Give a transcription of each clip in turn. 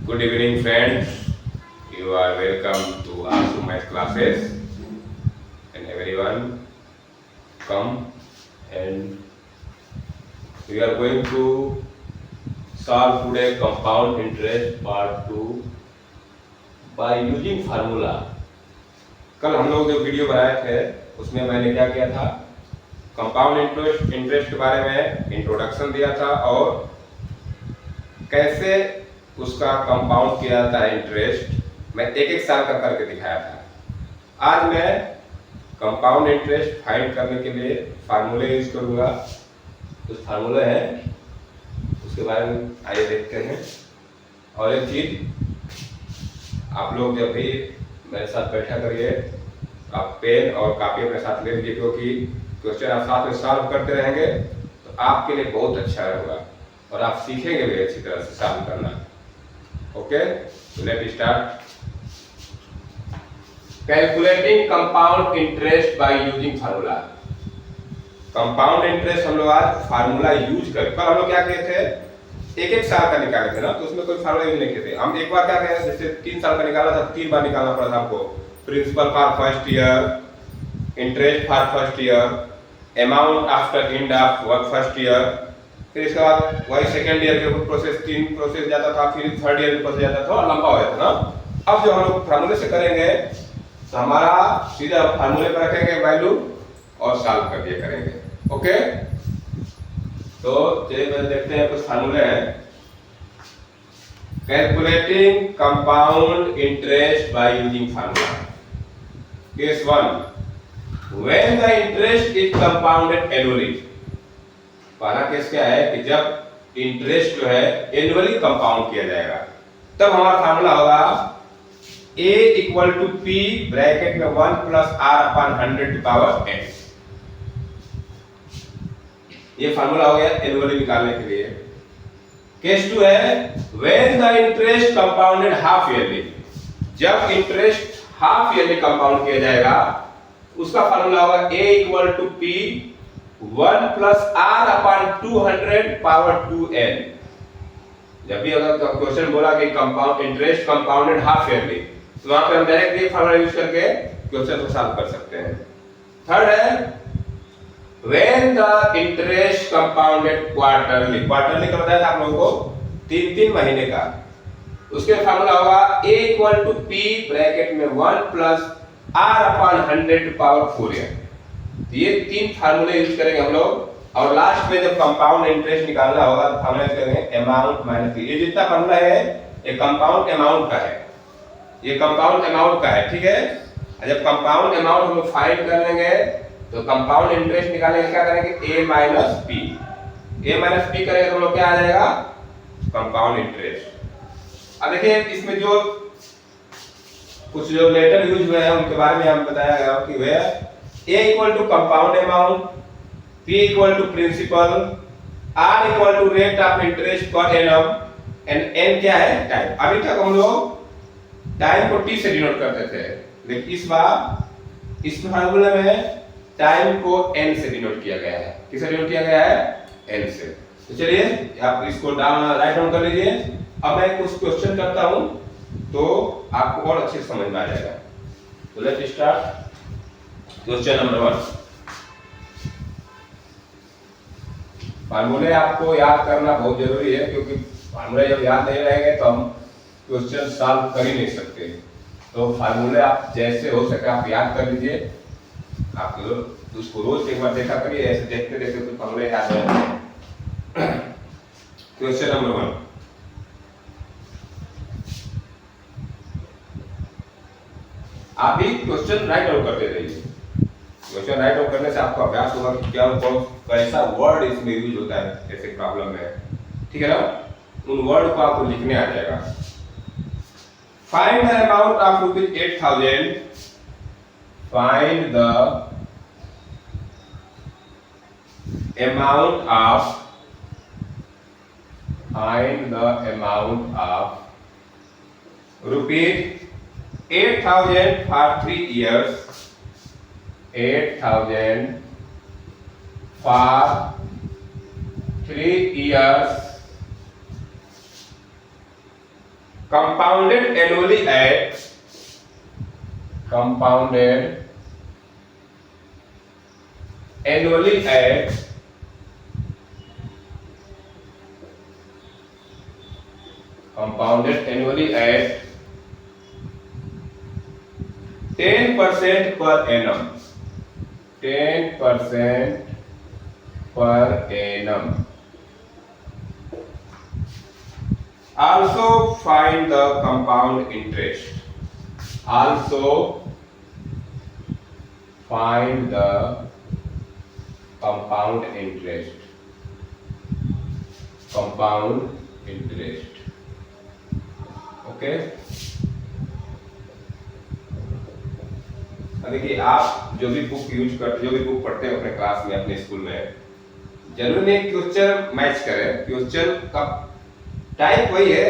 Good evening, friends. You are welcome to ASU Math classes, and everyone come and we are going to solve today compound interest part 2 by using formula. कल हम लोग जो video बनाए थे उसमें मैंने क्या किया था, कंपाउंड इंटरेस्ट के बारे में इंट्रोडक्शन दिया था और कैसे उसका कंपाउंड किया जाता है इंटरेस्ट मैं एक एक साल का करके दिखाया था। आज मैं कंपाउंड इंटरेस्ट फाइंड करने के लिए फार्मूले यूज करूंगा। कुछ फार्मूले हैं उसके बारे में आइए देखते हैं। और एक चीज, आप लोग जब भी मेरे साथ बैठा करिए, आप पेन और कॉपी अपने साथ ले लीजिए, क्योंकि क्वेश्चन आप साथ में सॉल्व करते रहेंगे तो आपके लिए बहुत अच्छा रहेगा और आप सीखेंगे भी अच्छी तरह से सॉल्व करना। Okay, let start. Calculating compound interest by using formula. Compound interest हम लोग आज फार्मूला यूज कर, कल हम लोग क्या किए थे, एक एक साल का निकाले थे ना, तो उसमें कोई फार्मूला यूज नहीं किए थे। हम एक बार क्या किया, जैसे 3 साल का निकाला था, 3 बार निकालना पड़ा था हमको। Principal for first year, interest for first year, amount after end of first year, फिर इसके बाद वही सेकेंड ईयर के प्रोसेस 3 प्रोसेस जाता था, फिर थर्ड ईयर के प्रोसेस जाता था, लंबा हो जाता ना। अब जो हम लोग फार्मूले से करेंगे तो हमारा सीधा फार्मूले पर रखेंगे वैल्यू और सॉल्व कर दिया करेंगे। ओके, तो चलिए पहले देखते हैं कुछ फार्मूले हैं। Calculating compound interest by using formula. Case 1, when the interest is compounded annually. पहला केस क्या है कि जब इंटरेस्ट जो है एनुअली कंपाउंड किया जाएगा, तब हमारा फार्मूला होगा a equal to p bracket में 1 plus r upon 100 to power n। ये फार्मूला हो गया एनुअली निकालने के लिए। केस 2 है when the interest compounded half yearly. जब इंटरेस्ट हाफ ईयरली कंपाउंड किया जाएगा उसका फार्मूला होगा a equal to p 1 plus r upon 200 power 2n। जब भी अगर क्वेश्चन बोला कि compound interest compounded half yearly, तो वहां पे हम डायरेक्ट ये फार्मूला यूज करके क्वेश्चन को सॉल्व कर सकते हैं। थर्ड है when the interest compounded quarterly. Quarterly का बताया था आप लोगों को 3-3 महीने का। उसके फार्मूला होगा a equal to p bracket में 1 plus r upon 100 power 4n। ये 3 फार्मूले यूज करेंगे हम लोग। और लास्ट में जब कंपाउंड इंटरेस्ट निकालना होगा तो फार्मूला यूज करेंगे अमाउंट माइनस p। ये जितना फार्मूला है ये कंपाउंड अमाउंट का है, ये कंपाउंड अमाउंट का है, ठीक है। जब कंपाउंड अमाउंट हम लोग फाइंड कर लेंगे तो कंपाउंड इंटरेस्ट निकालने के क्या करेंगे, a minus p। a minus p करेंगे तो हम लोग क्या आ जाएगा, कंपाउंड इंटरेस्ट। अब देखिए इसमें जो कुछ जो लेटर यूज हुए हैं उनके बारे में हम बताया गया कि वे a equal to compound amount, p equal to principal, r equal to rate of interest per annum, and n क्या है, टाइम। अभी तक हम लोग टाइम को t से डिनोट करते थे, लेकिन इस बार इस फार्मूला में टाइम को n से डिनोट किया गया है। किससे डिनोट किया गया है, n से। तो चलिए आप इसको राइट डाउन कर लीजिए। अब मैं कुछ क्वेश्चन करता हूं तो आपको और अच्छे से समझ में आ जाएगा। तो लेट्स स्टार्ट। Question number 1। फार्मूले आपको याद करना बहुत जरूरी है, क्योंकि फार्मूले जब याद नहीं रहेंगे तो हम क्वेश्चन सॉल्व कर ही नहीं सकते। तो फार्मूले आप जैसे हो सके आप याद कर लीजिए। आप उसको रोज एक बार देखा करिए, ऐसे देखते देखते कुछ फार्मूले याद हो जाएंगे। Question number 1। आप भी क्वेश्चन राइट आउट करते रहिए। क्वेश्चन राइट आउट करने से आपको अभ्यास होगा कि क्या कैसा वर्ड इसमें यूज होता है ऐसे प्रॉब्लम में, ठीक है ना। उन वर्ड को आपको लिखने आ जाएगा। Find the amount of rupees 8000। Find the amount of rupees 8000 for 3 years, 8000 for 3 years compounded annually at compounded annually at 10% per annum. 10% per annum. Also find the compound interest. Also find the compound interest. Compound interest. Okay देखिए, आप जो भी book use करते, जो भी book पढ़ते हैं अपने क्लास में, अपने स्कूल में, जरूरी नहीं क्वेश्चन मैच करें, क्वेश्चन का टाइप वही है,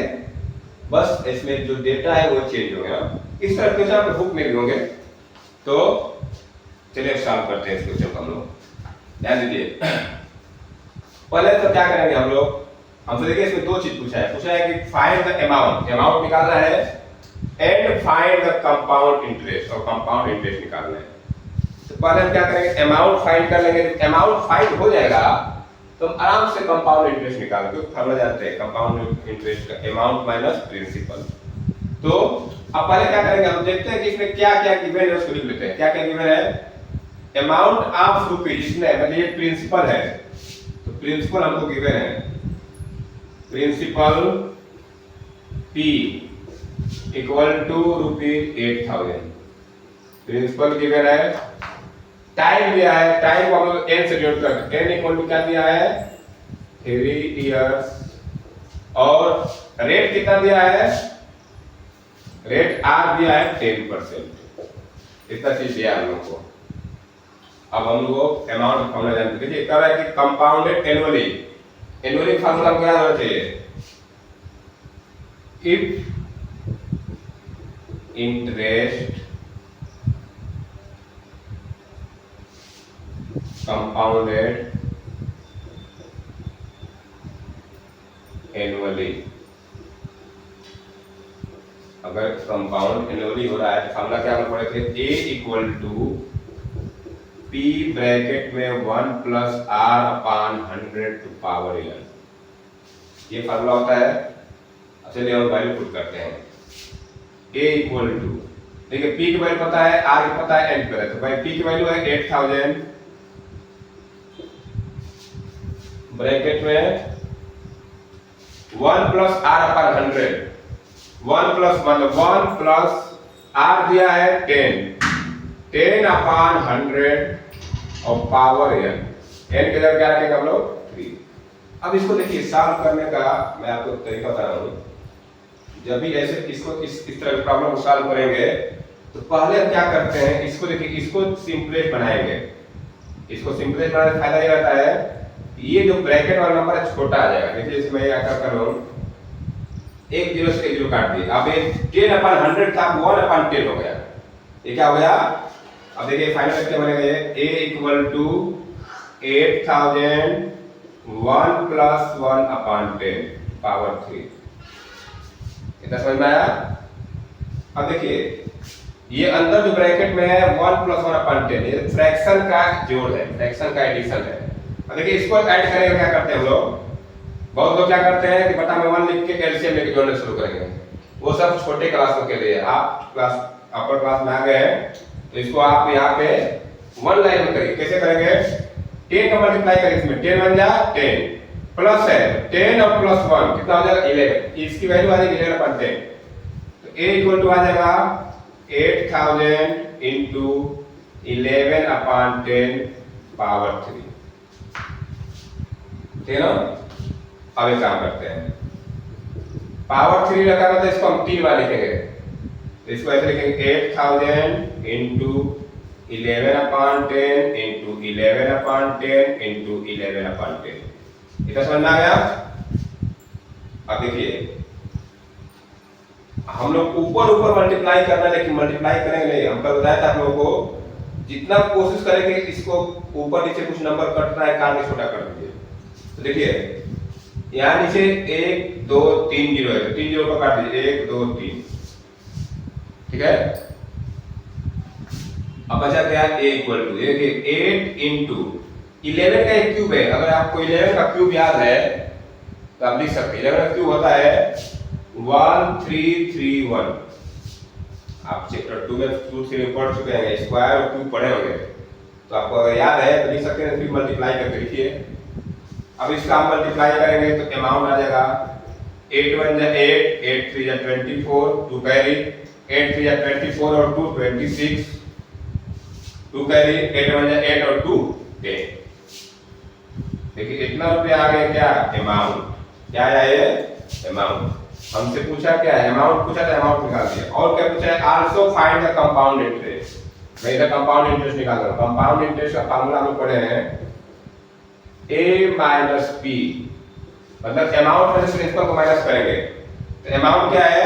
बस इसमें जो डेटा है वो चेंज हो गया। इस तरह क्वेश्चन आपके बुक में भी होंगे। तो चलिए सॉल्व करते हैं इस क्वेश्चन को हम लोग। ध्यान दीजिए, पहले तो क्या करेंगे हम लोग, हमसे देखिए इसमें दो चीज पूछा है कि फाइंड द अमाउंट, अमाउंट निकालना है, and find the compound interest, और कंपाउंड इंटरेस्ट निकालना है। तो पहले हम क्या करेंगे, अमाउंट फाइंड कर लेंगे। अमाउंट फाइंड हो जाएगा तो हम आराम से कंपाउंड इंटरेस्ट निकाल, क्योंकि फार्मूला जानते हैं, कंपाउंड इंटरेस्ट का अमाउंट माइनस प्रिंसिपल। तो अब पहले क्या करेंगे, हम देखते हैं कि इसमें क्या क्या गिवन है, उसको लिख लेते हैं। क्या क्या गिवन है, अमाउंट ऑफ रुपीज, इसमें मतलब ये प्रिंसिपल है, तो प्रिंसिपल हमको गिवन है, principal P equal to ₹8,000। Principal given है, टाइम दिया है, टाइम को हम लोग n से डिनोट करते हैं, n इक्वल टू क्या दिया है 3 इयर्स, और रेट कितना दिया है, रेट R दिया है 10%। इतना चीज दिया हम लोग को। अब हम लोग अमाउंट फॉर्मूला जानते हैं। देखिए कह रहा है कि कंपाउंडेड एनुअली, एनुअली फॉर्मूला क्या होना चाहिए, इफ इंटरेस्ट compounded annually, अगर कंपाउंड एनुअली हो रहा है तो फॉर्मूला क्या हम पढ़े थे, A equal to P bracket में 1 plus R upon 100 to power n, ये फॉर्मूला होता है। चलिए हम वैल्यू पुट करते हैं। A इक्वल टू, देखिए P की वैल्यू पता है, R की पता है, n की पता है, तो भाई P की वैल्यू है 8000 ब्रैकेट में 1 plus R upon 100, 1 plus 1 plus R दिया है 10 अपान 100 और पावर n, n के जगह क्या रखेंगे हम लोग 3। अब इसको देखिए सॉल्व करने का मैं आपको तरीका बता रहा हूँ। जब भी ऐसे इसको इस तरह की प्रॉब्लम को सॉल्व करेंगे तो पहले हम क्या करते हैं, इसको देखिए, इसको सिंपलेस्ट बनाएंगे। इसको सिंपलेस्ट बनाने का फायदा ये रहता है, ये जो ब्रैकेट वाला नंबर है छोटा आ जाएगा। देखिए इसमें क्या कर रहा हूँ, 1 0 से 1 0 काट दिए, अब ये 10/100 था 1/10 हो गया, ये क्या हो गया। अब देखिए फाइनल क्या बनेगा, ये A equal to 8000 1 plus 1/10 power 3, इतना समझ में आया। अब देखिए ये अंदर जो ब्रैकेट में है 1 प्लस 1/10, ये फ्रैक्शन का जोड़ है, फ्रैक्शन का एडिशन है। अब देखिए इसको ऐड करेंगे, क्या करते हैं हम लोग, बहुत लोग क्या करते हैं कि बटा में 1 लिख के एलसीएम लेके जोड़ना शुरू करेंगे। वो सब छोटे क्लासों के लिए, आप क्लास अपर क्लास में आ गए हैं तो इसको आप यहाँ पे 1 लाइन में करिए। कैसे करेंगे, 10 का मल्टीप्लाई करेंगे, इसमें 10 बन जा 10 प्लस है 10 और प्लस 1 कितना हो जाएगा 11, इसकी वैल्यू आ जाएगी 11/10। तो A इक्वल टू आ जाएगा 8000 इंटू 11/10 पावर 3, ठीक है ना। अब एक काम करते हैं, पावर 3 लगाना तो इसको हम 3 बार लिखेंगे, तो इसको ऐसे लिखेंगे 8000 इंटू 11/10 इंटू 11/10 इंटू 11/10, इतना समझ में आ गया। अब देखिए हम लोग ऊपर ऊपर मल्टीप्लाई करना, लेकिन मल्टीप्लाई करेंगे नहीं, हम कल बताया था आप लोगों को, जितना कोशिश करेंगे इसको ऊपर नीचे कुछ नंबर कट रहा है काट के छोटा कर दीजिए। तो देखिए यहाँ नीचे 1 2 3 जीरो है तो 3 जीरो को काट दीजिए 1 2 3, ठीक है। अब बचा क्या, a इक्वल टू देखिए 8 इंटू 11 का एक क्यूब है। अगर आपको 11 का क्यूब याद है तो आप लिख सकते हैं 11 का क्यूब होता है 1331। आप चैप्टर 2 में ट्रूथ थ्योरी पढ़ चुके हैं, स्क्वायर और क्यूब पढ़े होंगे, तो आपको अगर याद है तो लिख सकते हैं, फिर मल्टीप्लाई करके लिखिए। अब इसका हम मल्टीप्लाई करेंगे तो अमाउंट आ जाएगा 8 1 जा 8, 8 3 जा 24, 2 कैरी 8 3 जा 24 और 2 26, 2 कैरी 8 1 जा 8 और 2 10। देखिए इतना रुपया आ गया क्या, अमाउंट। क्या है ये, अमाउंट। हमसे पूछा क्या है, अमाउंट पूछा था, अमाउंट निकाल दिया। और क्या पूछा है, also find the compound interest. मैं इधर कंपाउंड इंटरेस्ट निकाल रहा हूं। कंपाउंड इंटरेस्ट का फार्मूला हम पढ़े हैं a माइनस p, मतलब अमाउंट में से प्रिंसिपल को माइनस करेंगे तो अमाउंट क्या है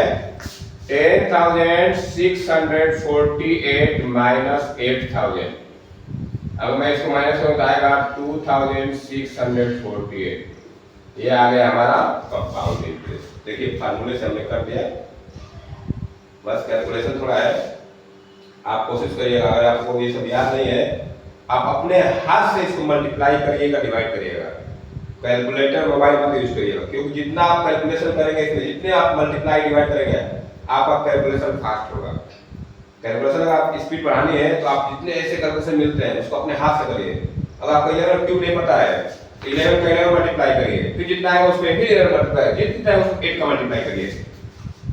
10,648 माइनस 8,000। अगर मैं इसको माइनस करूं तो आएगा 2,648। ये आ गया हमारा कंपाउंड इंटरेस्ट। देखिए फार्मूले से हमने कर दिया, बस कैलकुलेशन थोड़ा है, आप कोशिश करिएगा। अगर आपको ये सब याद नहीं है, आप अपने हाथ से इसको मल्टीप्लाई करिएगा, डिवाइड करिएगा। कैलकुलेटर मोबाइल मत यूज करिएगा, क्योंकि जितना आप कैलकुलेशन करेंगे इसमें, जितने आप मल्टीप्लाई डिवाइड करेंगे, आपका कैलकुलेशन फास्ट होगा। कैलकुलेशन अगर आप स्पीड बढ़ानी है तो आप जितने ऐसे कैलकुलेशन मिलते हैं उसको अपने हाथ से करिए। अगर आपको 11 क्यूब नहीं पता है, 11 का 11 मल्टीप्लाई करिए, फिर जितना आएगा उसमें फिर 11 मल्टीप्लाई, जितना आएगा उसको 8 का मल्टीप्लाई करिए।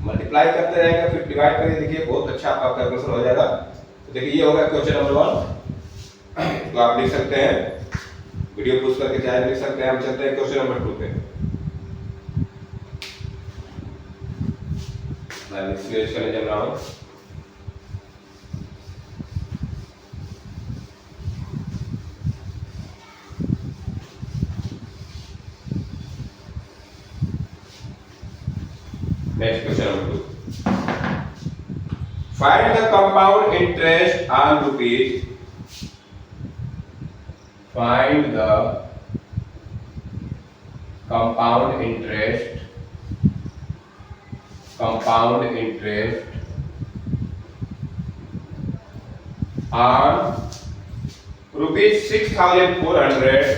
मल्टीप्लाई करते रहेंगे, फिर डिवाइड करिए, देखिए बहुत अच्छा आपका कैलकुलेशन हो जाएगा। तो देखिए ये होगा क्वेश्चन नंबर 1, तो आप लिख सकते हैं, वीडियो पूछ करके चाहे लिख सकते हैं। हम चलते हैं क्वेश्चन नंबर 2 पे। मैं इसलिए करने चल रहा हूं। Next question number 2, find the compound interest on rupees. Find the compound interest on rupees 6,400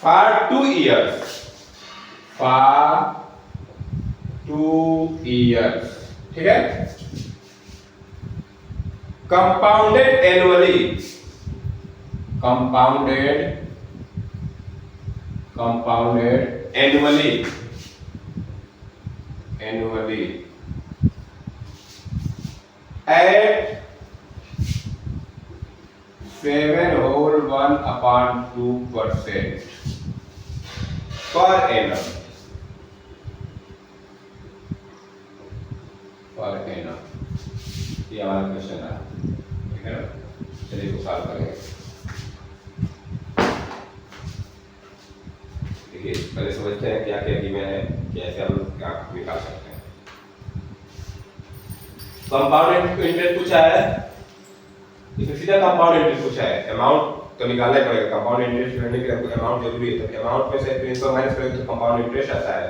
for 2 years. ठीक है। compounded annually at 7/1/2% per annum। ये हमारा क्वेश्चन है, ठीक है ना। चलिए इसको सॉल्व करेंगे। देखिए पहले समझते हैं क्या क्या गिवन है, कैसे हम क्या निकाल सकते हैं। कंपाउंड इंटरेस्ट पूछा है, इसमें सीधा कंपाउंड इंटरेस्ट पूछा है। अमाउंट तो निकालना ही पड़ेगा, कंपाउंड इंटरेस्ट करने के लिए अमाउंट जरूरी है। तो अमाउंट में से प्रिंसिपल माइनस करेंगे तो कंपाउंड इंटरेस्ट आता है।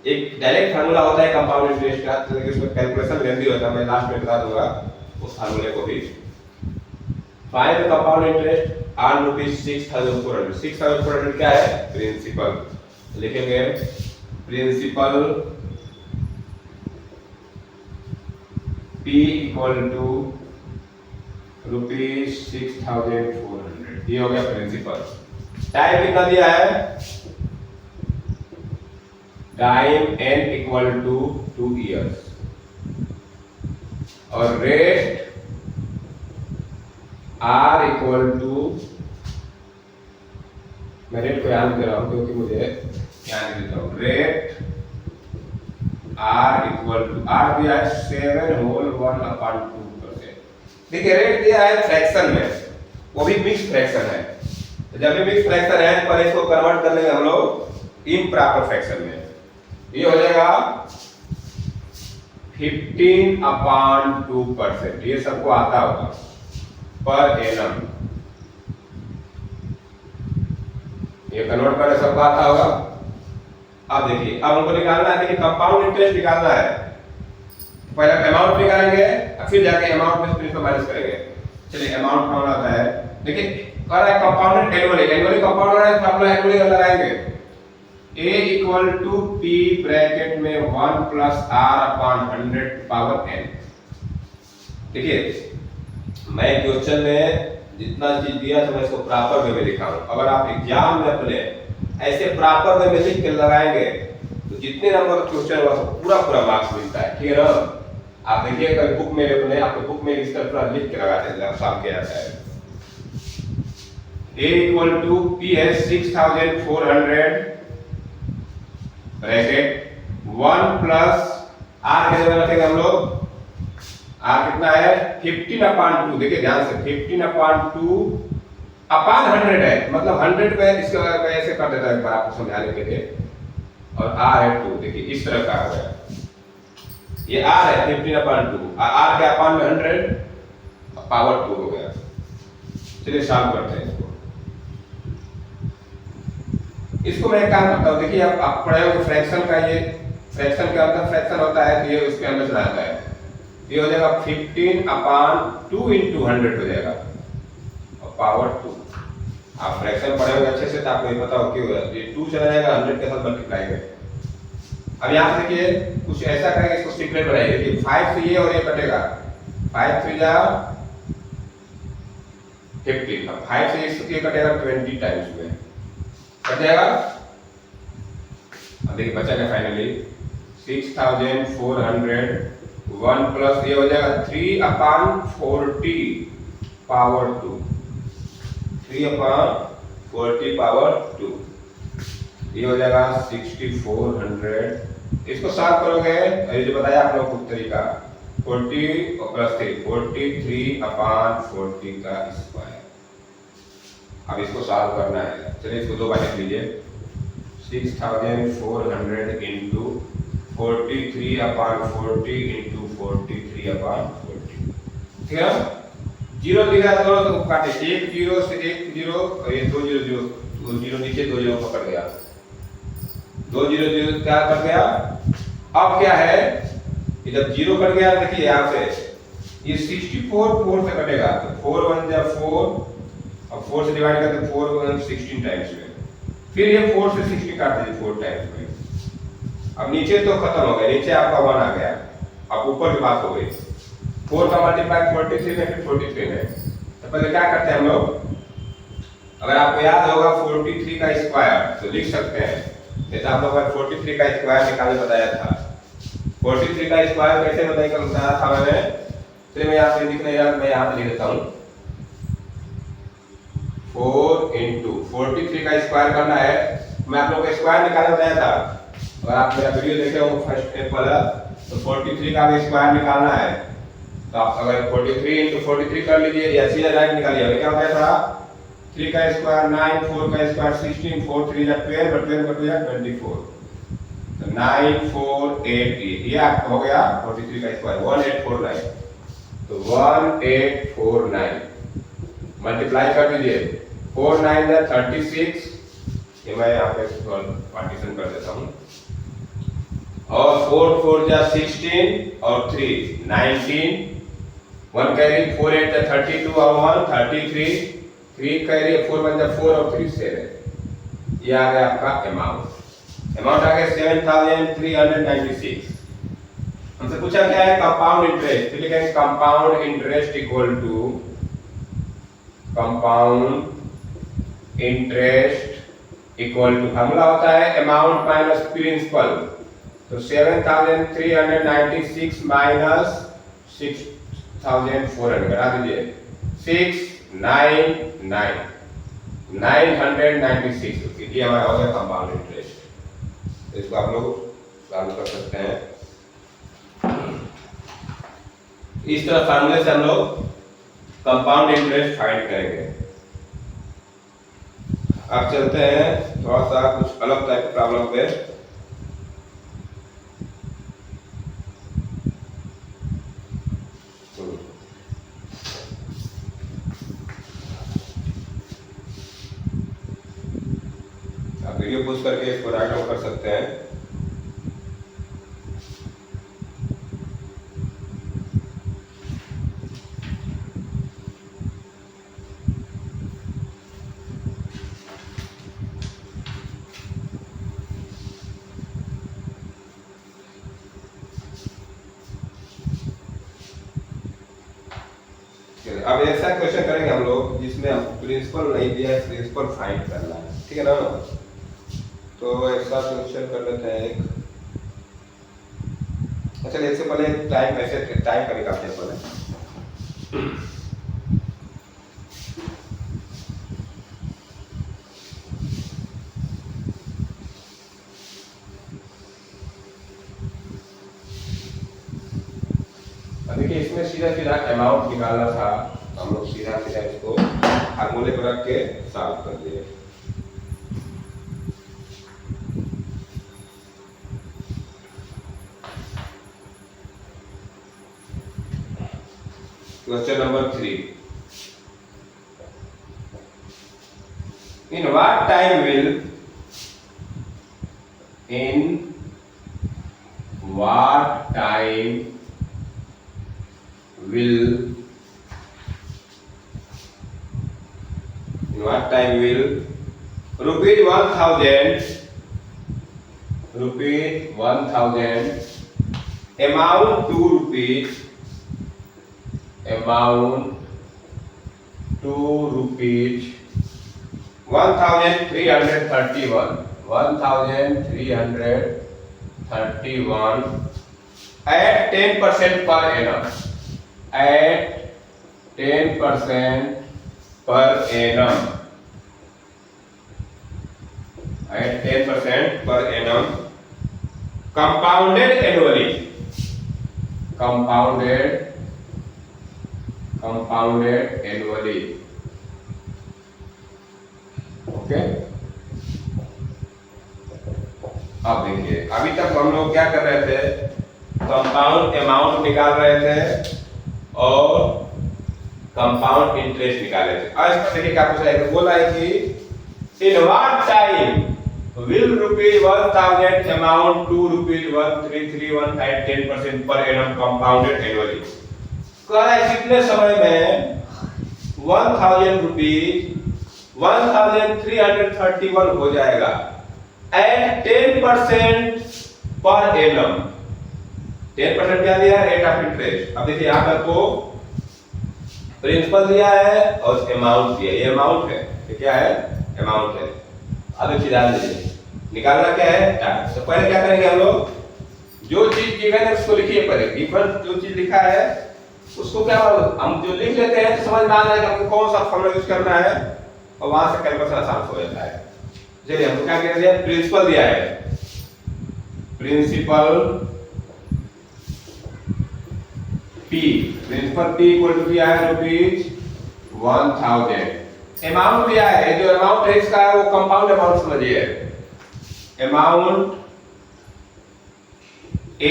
एक डायरेक्ट फार्मूला होता है कंपाउंड इंटरेस्ट का, तो इसमें कैलकुलेशन लेंदी होता है, मैं लास्ट में बता दूंगा उस फार्मूले को भी। Find the compound interest on rupees 6,400। 6,400 क्या है, प्रिंसिपल। लिखेंगे principal P equal to rupees 6,400। ये हो गया प्रिंसिपल। टाइम कितना दिया है, time n equal to 2 years, और रेट r इक्वल टू, मैं रेट को याद कर रहा हूं क्योंकि मुझे याद नहीं देता हूं। Rate r equal to, r दिया है 7/1/2%। देखिए रेट दिया है फ्रैक्शन में, वो भी मिक्स फ्रैक्शन है। तो जब भी मिक्स फ्रैक्शन है पर इसको कन्वर्ट कर लेंगे हम लोग इम्प्रॉपर फ्रैक्शन में। ये हो जाएगा 15/2%। ये सबको आता होगा। Per annum. ये कन्वर्ट करने सबको आता होगा। अब देखिए, अब हमको निकालना है, देखिए कंपाउंड इंटरेस्ट निकालना है। पहले अमाउंट निकालेंगे, फिर जाके अमाउंट में से इसको माइनस करेंगे। चलिए अमाउंट कौन आता है, देखिए कह रहा है कंपाउंड एनुअली कंपाउंड है, फॉर्मूला एनुअली लगाएंगे। a equal to p bracket में 1 plus r upon 100 power n। देखिए मैं क्वेश्चन में जितना चीज दिया था मैं इसको प्रॉपर वे में लिखा हूं। अगर आप एग्जाम में अपने ऐसे प्रॉपर वे में लिख के लगाएंगे तो जितने नंबर का क्वेश्चन होगा पूरा पूरा मार्क्स मिलता है, ठीक है ना। आप देखिए कल बुक में अपने आपके बुक में इसका पूरा लिख के लगाते हैं, सॉल्व किया जाता है। a इक्वल टू p है 6400 ब्रैकेट 1 प्लस r के जगह रखेंगे हम लोग, r कितना है 15/2। देखिए ध्यान से 15/2 अपॉन 100 है, मतलब 100 पे इसका ऐसे कर देता है एक बार आपको समझाने के लिए। और r है 2, देखिए इस तरह का हो गया, ये r है 15/2 r के अपॉन में 100 पावर 2 हो गया। चलिए सॉल्व करते हैं इसको मैं एक काम करता हूँ। देखिए आप पढ़े होंगे फ्रैक्शन का, ये फ्रैक्शन के अंदर फ्रैक्शन होता है तो ये उसके अंदर चला जाता है। ये हो जाएगा 15/2 into 100 हो जाएगा और पावर 2। आप फ्रैक्शन पढ़े होंगे अच्छे से तो आपको ये पता हो क्यों ये 2 चला जाएगा 100 के साथ मल्टीप्लाई में। अब यहाँ से देखिए कुछ ऐसा करेंगे, इसको सीक्रेट बनाइए। देखिए 5 से ये और ये कटेगा, 5 3 जा 15, अब 5 से ये कटेगा 20 टाइम्स में कट जाएगा। अब देखिए बचा क्या फाइनली 6400 1 प्लस ये हो जाएगा 3/40 पावर 2, 3/40 पावर 2 ये हो जाएगा 6400। इसको सॉल्व करोगे ये जो बताया आप लोगों को तरीका 40 और प्लस 3 43/40 का स्क्वायर। अब इसको सॉल्व करना है, चलिए इसको दो बार लिख लीजिए 6400 इंटू 43/40 इंटू 43/40, ठीक है। जीरो दिखा तो काटे, 1 0 से 1 0 और ये 2 0 0 0 नीचे 2 0 पकड़ गया, 2 0 0 क्या कर गया। अब क्या है कि जब 0 कट गया देखिए यहाँ से ये 64 4 से कटेगा तो 4 1 जा 4 और 4 से डिवाइड करके 4 1 16 टाइम्स में, फिर ये 4 से 60 काट दीजिए 4 टाइम्स में। अब नीचे तो खत्म हो गया, नीचे आपका 1 आ गया, अब ऊपर की बात हो गई 4 का मल्टीप्लाई 43 में, फिर 43 में। तो पहले क्या करते हैं हम लोग, अगर आपको याद होगा 43 का स्क्वायर तो लिख सकते हैं, जैसे आप लोगों को 43 का स्क्वायर निकालने बताया था। 43 का स्क्वायर कैसे बताया था मैंने, चलिए मैं यहाँ पे लिख नहीं रहा, मैं यहाँ पे लिख देता हूँ 4 इंटू 43 का स्क्वायर करना है। मैं आप लोगों को स्क्वायर निकालने बताया था, अगर आप मेरा वीडियो देखे हो फर्स्ट स्टेप वाला तो 43 का भी स्क्वायर निकालना है। तो आप अगर 43 इंटू 43 कर लीजिए या सीधा डायरेक्ट निकालिए, क्या होता था 3 का स्क्वायर 9, 4 का स्क्वायर 16, 4 3 जा 12 और 12 का 2 जा 24, तो 9 4 8 ये आपका हो गया 43 का स्क्वायर 1849। तो 1849 मल्टीप्लाई कर दीजिए 4 9 जा 36, ये मैं यहाँ पे पार्टीशन कर देता हूँ, और 4 4 जा 16 और 3 19, 1 कैरी 4 8 जा 32 और 1 33, 3 कैरी 4 1 जा 4 और 3 7। ये आ गया आपका अमाउंट आ गया 7396। हमसे पूछा क्या है कंपाउंड इंटरेस्ट, तो लिखेंगे compound interest equal to formula होता है अमाउंट माइनस प्रिंसिपल। तो 7396 माइनस 6400 घटा दीजिए 996 रुपये, ये हमारा हो गया कंपाउंड इंटरेस्ट। इसको आप लोग सॉल्व कर सकते हैं। इस तरह फॉर्मूले से हम लोग कंपाउंड इंटरेस्ट फाइंड करेंगे। अब चलते हैं थोड़ा सा कुछ अलग टाइप के प्रॉब्लम पे। आप वीडियो पॉज करके इसको राइट डाउन कर सकते हैं। अब ऐसा क्वेश्चन करेंगे हम लोग जिसमें हम प्रिंसिपल नहीं दिया है, प्रिंसिपल फाइंड करना है, ठीक है ना। तो ऐसा क्वेश्चन कर लेते हैं एक। अच्छा इससे पहले टाइम ऐसे टाइम का निकालते हैं पहले। देखिए इसमें सीधा सीधा अमाउंट निकालना था, हम लोग सीधा सीधा इसको फार्मूले पर रख के सॉल्व कर दिए। Question number 3, in what time will rupees 1000 amount 2 rupees 1331 at 10% per annum, at 10% per annum, at 10% per annum, compounded annually, compounded annually, okay. अब देखिए अभी तक हम लोग क्या कर रहे थे, कंपाउंड अमाउंट निकाल रहे थे और कंपाउंड इंटरेस्ट निकाले थे। आज देखिए क्या पूछा है, बोला है कि in what time will rupees 1000 amount 2 rupees 1331 at 10% per annum compounded annually। कह रहा है कितने समय में 1000 रुपीज 1331 हो जाएगा at 10% per annum। 10% क्या दिया है, रेट ऑफ इंटरेस्ट। अब देखिए यहाँ पर को प्रिंसिपल दिया है और अमाउंट दिया है, ये अमाउंट है, ये क्या है, अमाउंट है। अब एक चीज ध्यान दीजिए, निकालना क्या है टाइम। तो पहले क्या करेंगे हम लोग, जो चीज गिवन है उसको लिखिए पहले, गिवन जो चीज लिखा है उसको क्या हम जो लिख लेते हैं तो समझ में आ जाएगा हमको कौन सा फॉर्मूला यूज करना है और वहां से कैलकुलेशन आसान हो जाता है। चलिए हमको क्या कह दिया, प्रिंसिपल दिया है, principal P, principal P equal to क्या है, रुपीज 1000। अमाउंट दिया है, जो अमाउंट है इसका वो कंपाउंड अमाउंट समझिए, amount A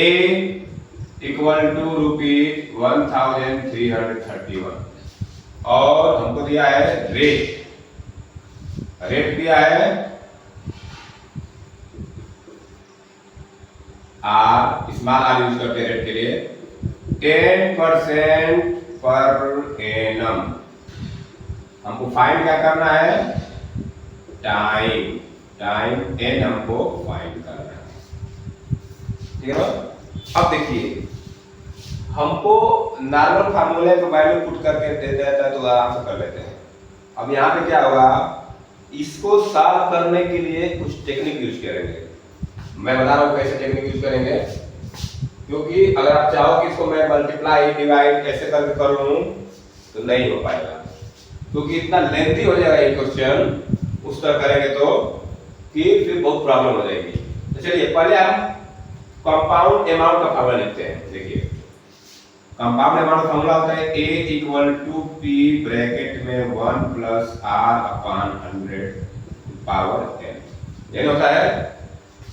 equal to rupees 1331 और हमको दिया है रेट, रेट दिया है R, स्मॉल R यूज करते हैं रेट के लिए, 10% पर एनम। हमको फाइंड क्या करना है, टाइम, टाइम एन हमको फाइंड करना है, ठीक है। अब देखिए हमको नॉर्मल फार्मूले को वैल्यू पुट करके दे देता है तो आराम से कर लेते हैं। अब यहाँ पे क्या होगा, इसको सॉल्व करने के लिए कुछ टेक्निक यूज करेंगे, मैं बता रहा हूँ कैसे टेक्निक यूज करेंगे, क्योंकि अगर आप चाहो कि इसको मैं मल्टीप्लाई डिवाइड ऐसे करके कर लूं तो नहीं हो पाएगा, क्योंकि इतना लेंथी हो जाएगा ये क्वेश्चन, उस तरह करेंगे तो कि फिर बहुत प्रॉब्लम हो जाएगी। तो चलिए पहले हम कंपाउंड अमाउंट का फार्मूला लिखते हैं। देखिए कंपाउंड अमाउंट का फार्मूला होता है A equal to P bracket में 1 plus R upon 100 power n, ये होता है।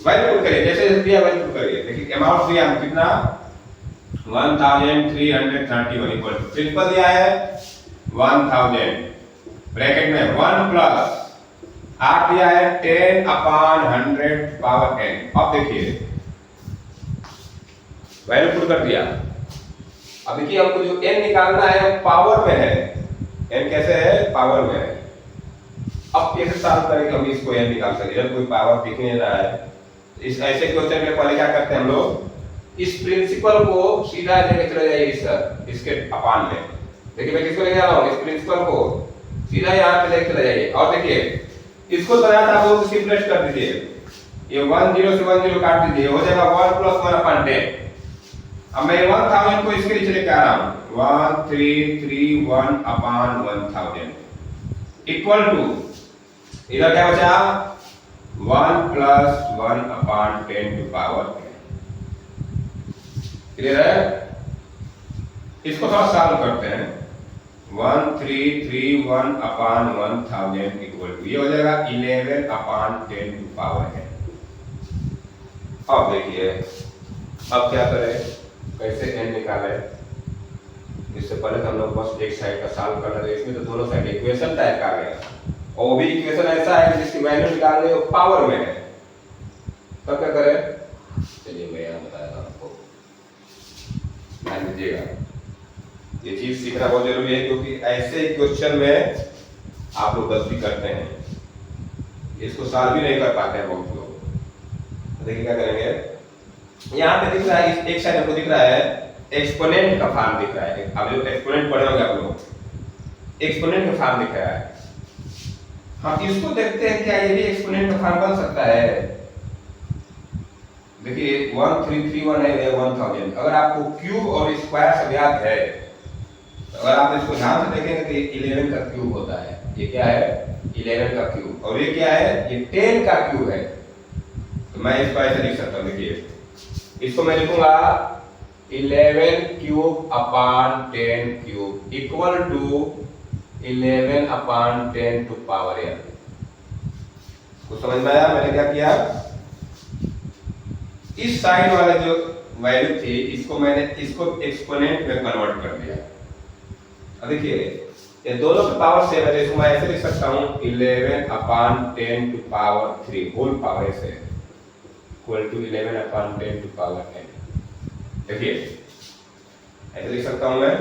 वैल्यू पुट करिए, जैसे जैसे दिया वैल्यू पुट करिए। देखिए अमाउंट दिया हम कितना, 1331 इक्वल टू प्रिंसिपल दिया है 1000 ब्रैकेट में 1 प्लस आर दिया है 10/100 पावर n। अब देखिए वैल्यू पुट कर दिया। अब देखिए हमको जो n निकालना है पावर में है, n कैसे है पावर में है। अब कैसे सॉल्व करेंगे हम इसको n निकाल सके, जब कोई पावर दिख नहीं रहा है। इस ऐसे क्वेश्चन में पहले क्या करते हैं हम लोग, इस प्रिंसिपल को सीधा लेके चले जाइए सर इसके अपान में। देखिए मैं किसको लेके जा रहा हूँ, इस प्रिंसिपल को सीधा यहाँ पे लेके चले जाइए। और देखिए इसको बनाया था आप लोग सिंपलेस्ट कर दीजिए, ये 10 से 10 काट दीजिए, हो जाएगा 1 + 1/10। अब मैं 1000 को इसके नीचे लेके आ रहा हूँ 1331/1000 इक्वल टू इधर क्या बचा 1 + 1/10 टू पावर n। क्लियर है? इसको थोड़ा सॉल्व करते हैं। 1331/1000 इक्वल टू ये हो जाएगा 11/10 टू पावर n। अब देखिए अब क्या करें, कैसे n निकालें। इससे पहले तो हम लोग बस एक साइड का सॉल्व करना है, इसमें तो दोनों साइड इक्वेशन टाइप का आ गया और वो भी इक्वेशन ऐसा है जिसकी वैल्यू निकालने वो पावर में है। तब क्या करें, चलिए मैं यहाँ बताता हूँ आपको, ध्यान दीजिएगा। ये चीज सीखना बहुत जरूरी है क्योंकि ऐसे क्वेश्चन में आप लोग गलती करते हैं, इसको सॉल्व भी नहीं कर पाते हैं बहुत लोग। देखिए क्या करेंगे, यहाँ पे दिख रहा है एक साइड हमको दिख रहा है एक्सपोनेंट का फॉर्म दिख रहा है। अब जो एक्सपोनेंट पढ़े होंगे आप लोग, एक्सपोनेंट का फॉर्म दिख रहा है। हम इसको देखते हैं क्या ये भी एक्सपोनेंट का फॉर्म बन सकता है। देखिए 1331 है 1000। अगर आपको क्यूब और स्क्वायर सब याद है तो अगर आप इसको ध्यान से देखेंगे तो ये 11 का क्यूब होता है। ये क्या है 11 का क्यूब, और ये क्या है ये 10 का क्यूब है। तो मैं इसको ऐसे लिख सकता हूँ, देखिए इसको मैं लिखूंगा 11³/10³ equal to 11/10 to power n। कुछ समझ में आया मैंने क्या किया, इस साइड वाले जो वैल्यू थी इसको मैंने इसको एक्सपोनेंट में कन्वर्ट कर दिया। अब देखिए ये दोनों की पावर सेम है, इसको मैं ऐसे लिख सकता हूँ 11/10 टू पावर 3 होल पावर ऐसे equal to 11/10 to power n। देखिए ऐसे लिख सकता हूँ मैं।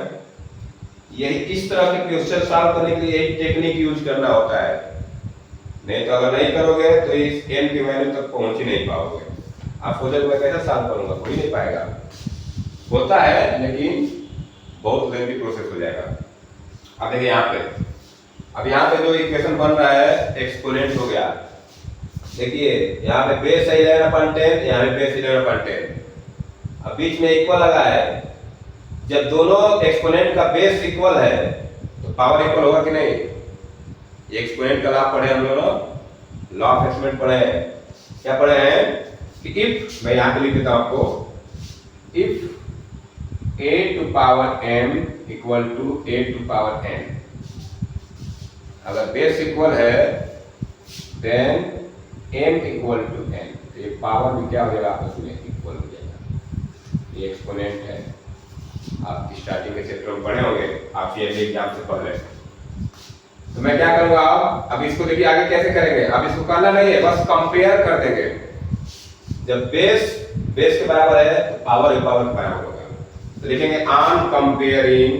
यही इस तरह के क्वेश्चन सॉल्व करने के लिए यही टेक्निक यूज करना होता है, नहीं तो अगर नहीं करोगे तो इस n की वैल्यू तक पहुंच ही नहीं पाओगे। आप सोचोगे मैं कैसे सॉल्व करूंगा, कोई नहीं पाएगा। होता है लेकिन बहुत लेंथी प्रोसेस हो जाएगा। अब देखिए यहाँ पे, अब यहाँ पे जो इक्वेशन बन रहा है एक्सपोनेंट हो गया। देखिए यहाँ पे बेस 11/10, यहाँ पे बेस 11/10, अब बीच में इक्वल लगा है। जब दोनों एक्सपोनेंट का बेस इक्वल है तो पावर इक्वल होगा कि नहीं। ये एक्सपोनेंट का लॉ पढ़े हम लोग, लॉ ऑफ एक्सपोनेंट पढ़े हैं। क्या पढ़े हैं कि इफ, मैं यहाँ पे लिख देता हूँ आपको, if a to power m equal to a to power n, अगर बेस इक्वल है then m equal to n, तो ये पावर भी क्या हो जाएगा आपस में इक्वल हो जाएगा। ये एक्सपोनेंट है, आप स्टार्टिंग के चैप्टर में पढ़े होंगे, आप ये एग्जाम से पहले। तो मैं क्या करूंगा अब इसको देखिए आगे कैसे करेंगे। अब इसको करना नहीं है, बस कंपेयर कर देंगे। जब बेस के बराबर है तो पावर के बराबर होगा। तो लिखेंगे ऑन कंपेयरिंग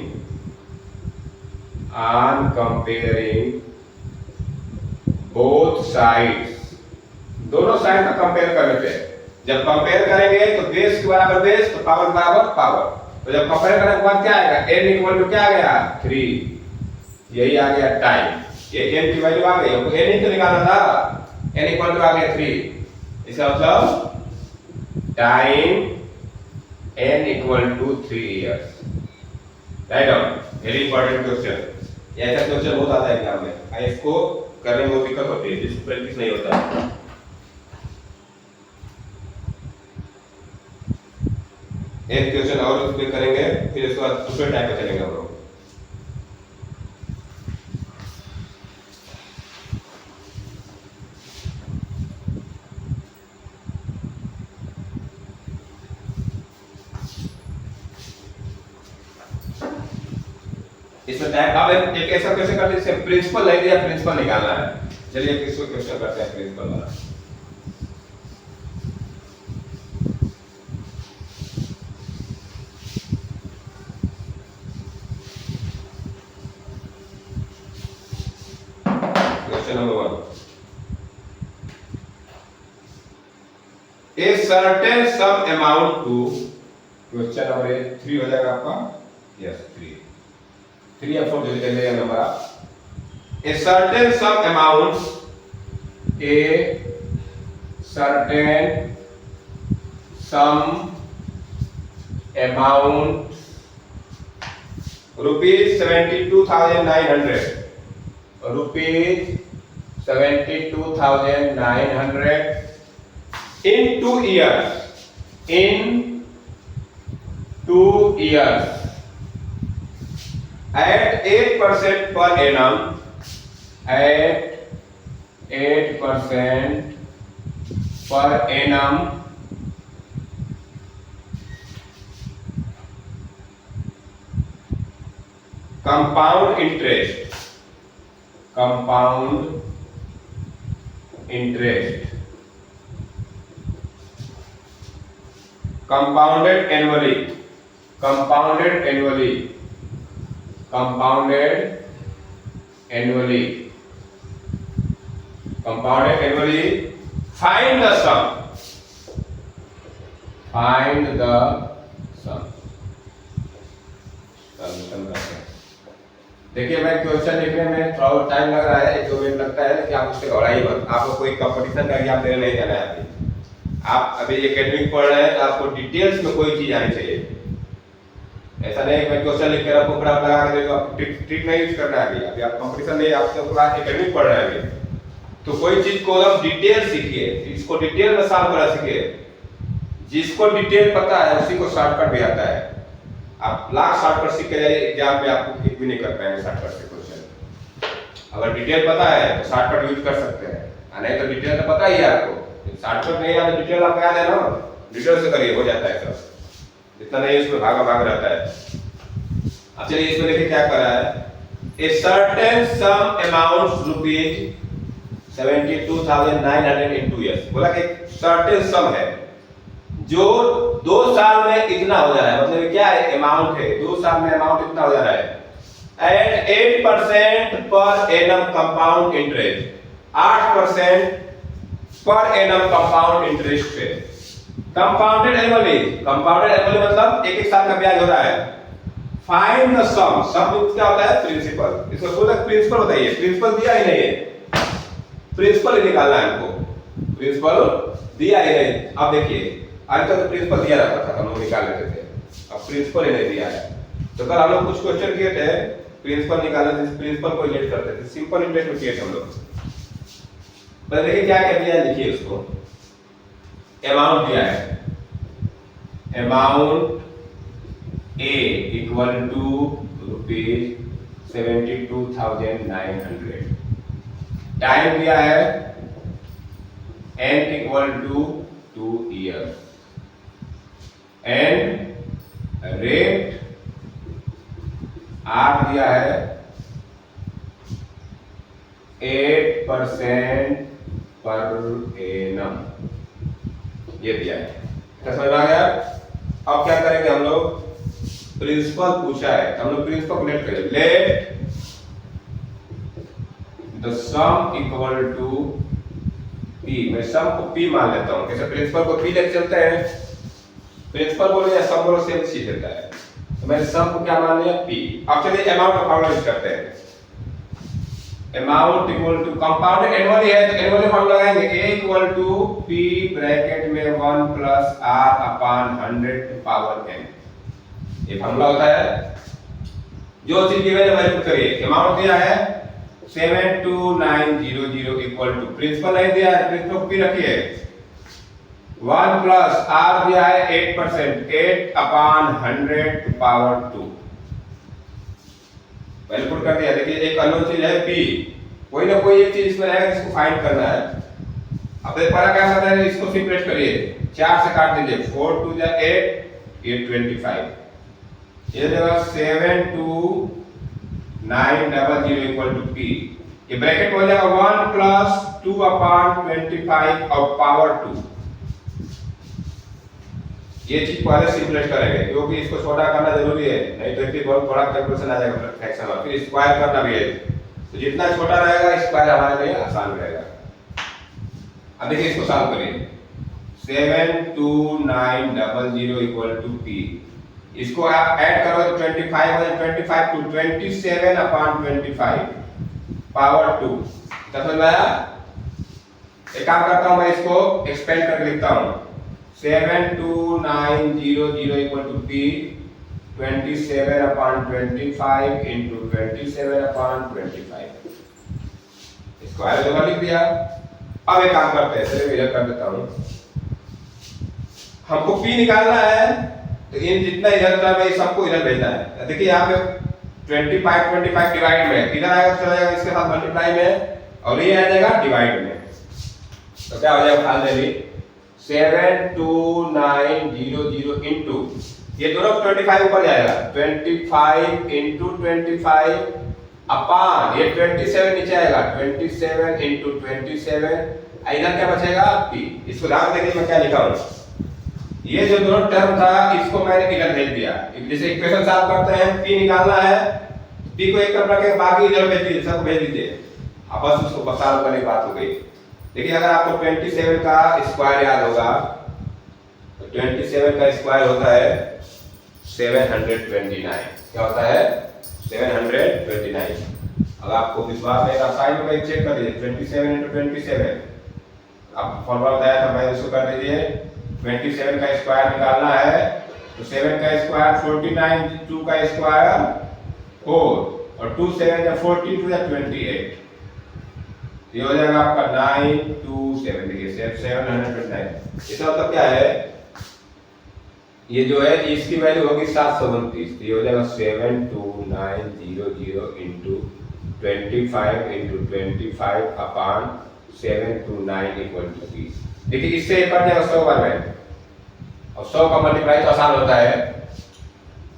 बोथ साइड्स, दोनों साइड का कंपेयर कर लेते हैं। जब कंपेयर करेंगे तो बेस के बराबर बेस तो पावर के बराबर पावर। तो जब कंपेयर करने के बाद क्या आएगा, n इक्वल टू क्या आ गया 3, यही आ गया टाइम। ये n की वैल्यू आ गई, हमको n ही तो निकालना था, n इक्वल टू आ गया 3। इसका मतलब time n equal to 3 years. Right down, very important question. ये ऐसा क्वेश्चन बहुत आता है एग्जाम में, इसको करने में बहुत दिक्कत होती है, जिसको प्रैक्टिस नहीं होता। एक क्वेश्चन और उस पे करेंगे, फिर उसके बाद दूसरे टाइप पे चलेंगे हम लोग। इसमें टाइप अब एक ऐसा कैसे करते हैं, प्रिंसिपल नहीं दिया, प्रिंसिपल निकालना है। चलिए इसको क्वेश्चन करते हैं प्रिंसिपल वाला। Question number 1, a certain sum amount two, question number 3 हो जाएगा आपका, यस 3 या 4 ले लेगा नंबर आप। A certain sum amount, a certain sum amount rupees 72,900, rupees 72,900 in 2 years, in 2 years at 8% per annum, at 8% per annum, compound interest, compound interest, compounded annually, compounded annually, compounded annually, compounded annually. Find the sum, find the sum. Solution करते हैं। देखिए मैं question लिखने में थोड़ा time लग रहा है, 1-2 मिनट लगता है कि आप उससे घबराइए मत। आपको कोई कंपटीशन का एग्जाम देने नहीं जाना है। अभी आप अभी एकेडमिक पढ़ रहे हैं तो आपको डिटेल्स में कोई चीज आनी चाहिए। ऐसा नहीं मैं क्वेश्चन लिख कर आपको ग्राफ लगा के देगा, ट्रिक नहीं यूज करना है। अभी आप कंपटीशन नहीं, आप तो क्लास एकेडमिक पढ़ रहे हैं अभी, तो कोई चीज को आप डिटेल सीखिए, इसको डिटेल में सॉल्व करना सीखिए। जिसको डिटेल पता है उसी को शॉर्टकट भी आता है। आप लाख शॉर्टकट सीख के जाइए, एग्जाम में आपको एक भी नहीं कर पाएंगे शॉर्टकट से क्वेश्चन। अगर डिटेल पता है तो शॉर्टकट यूज कर सकते हैं, नहीं तो डिटेल तो पता ही है आपको। शॉर्टकट नहीं है तो डिटेल आपको याद है ना, डिटेल से करिए, हो जाता है सब। इतना नहीं इसमें भागा भाग रहता है। अब चलिए इसमें देखिए क्या कर रहा है। A certain sum amount rupees 72,900 in 2 years। बोला कि सर्टेन सम है जो 2 साल में इतना हो जा रहा है, मतलब क्या है अमाउंट है, 2 साल में अमाउंट इतना हो जा रहा है। Eight 8% per annum compound interest, 8% per annum compound interest पे। कंपाउंडेड एनुअली, कंपाउंडेड एनुअली मतलब एक साल का ब्याज हो रहा है। फाइंड द सम, सम क्या होता है प्रिंसिपल। इसको बोला प्रिंसिपल बताइए, प्रिंसिपल दिया ही नहीं है, प्रिंसिपल ही निकालना है हमको, प्रिंसिपल दिया ही नहीं। अब देखिए आज तक तो प्रिंसिपल दिया रहता था, हम लोग निकाल लेते थे, अब प्रिंसिपल ही नहीं दिया है। तो कल हम लोग कुछ क्वेश्चन किए थे प्रिंसिपल निकालने थे, प्रिंसिपल को रिलेट करते थे, सिंपल इंटरेस्ट में किए थे हम लोग। पर देखिए क्या क्या दिया है, लिखिए उसको। अमाउंट दिया है, amount a equal to rupees 72,900। Time दिया है n equal to 2 years and rate R दिया है 8% पर एनम, ये दिया है। क्या समझ में आ गया? अब क्या करेंगे हम लोग, प्रिंसिपल पूछा है, हम लोग प्रिंसिपल को लेट करेंगे। Let the sum equal to P, मैं सम को P मान लेता हूँ। कैसे प्रिंसिपल को P लेके चलते हैं, प्रिंसिपल बोलो या सम बोलो सेम चीज देता है, तो मैंने सम को क्या मान लिया P। अब चलिए अमाउंट का फॉर्मूला यूज करते हैं। Amount equal to compounded annually है तो एनुअली फॉर्मूला लगाएंगे, A equal to P bracket में 1 plus R upon 100 to power n। ये फॉर्मूला होता है। जो चीज गिवन है वैल्यू करिए। अमाउंट दिया है 72900 इक्वल टू, प्रिंसिपल नहीं दिया है, प्रिंसिपल को P रखिए, 1 प्लस R दिया है 8%, 8 upon 100 to power 2। Value put कर दिया। देखिए एक अननोन चीज है P, कोई ना कोई एक चीज इसमें रहेगा जिसको फाइंड करना है। अब देखिए पहला क्या करना है, इसको सिंपलेट करिए, 4 से काट दीजिए, 4 2 जा 8, ये 25, ये जगह 72900 इक्वल टू P, ये ब्रैकेट हो जाएगा 1 प्लस 2/25 और पावर 2। ये चीज पहले सिंपलेट करेंगे क्योंकि इसको छोटा करना जरूरी है, नहीं तो फिर बहुत बड़ा कैलकुलेशन आ जाएगा फ्रैक्शन में, फिर स्क्वायर करना भी है। तो जितना छोटा रहेगा स्क्वायर हमारे लिए आसान रहेगा। अब देखिए इसको सॉल्व करिए। 72900 इक्वल टू P। इसको आप ऐड करोगे तो 25 हो जाएगा, 25 टू 27/25 पावर 2। समझ में आया? एक काम करता हूं, मैं इसको एक्सपेंड करके लिखता हूं। 72900 equal to P 27/25 into 27/25। Square जगह लिख दिया। अब एक काम करते हैं, चलिए इधर कर देता हूं। हमको P निकालना है तो इन जितना इधर टर्म है सबको इधर भेजना है। देखिए यहाँ पे 25 डिवाइड में इधर आएगा तो चला जाएगा इसके साथ मल्टीप्लाई में, और ये आ जाएगा डिवाइड में। तो क्या हो जाएगा? ध्यान देंगे 72900 इंटू ये दोनों 25 ऊपर जाएगा, 25 इंटू 25 अपान ये 27 नीचे आएगा, 27 इंटू 27। इधर क्या बचेगा? P। इसको ध्यान देखिए मैं क्या लिखा हूं। ये जो दोनों टर्म था इसको मैंने इधर भेज दिया। जैसे इक्वेशन सॉल्व करते हैं, P निकालना है, P को एक तरफ रख के बाकी इधर भेज दीजिए, सबको भेज दीजिए। अब बस उसको सॉल्व करने की बात हो गई। देखिए अगर आपको 27 का स्क्वायर याद होगा तो 27 का स्क्वायर होता है 729। क्या होता है? 729। अगर आपको विश्वास है तो साइन में चेक कर लीजिए। 27 इंटू 27 आप फॉर्मूला बताया था, मैं उसको कर दीजिए। 27 का स्क्वायर निकालना है तो 7 का स्क्वायर 49, 2 का स्क्वायर 4 और 2 7 या 14 2 या 28। ये हो जाएगा आपका 927। देखिए 729। इसका मतलब क्या है? ये जो है इसकी वैल्यू होगी 729। तो ये हो जाएगा 72900 into 25 into 25 upon 729 equal to 30। देखिए इससे कट जाएगा 100 बार में, और 100 का मल्टीप्लाई तो आसान होता है।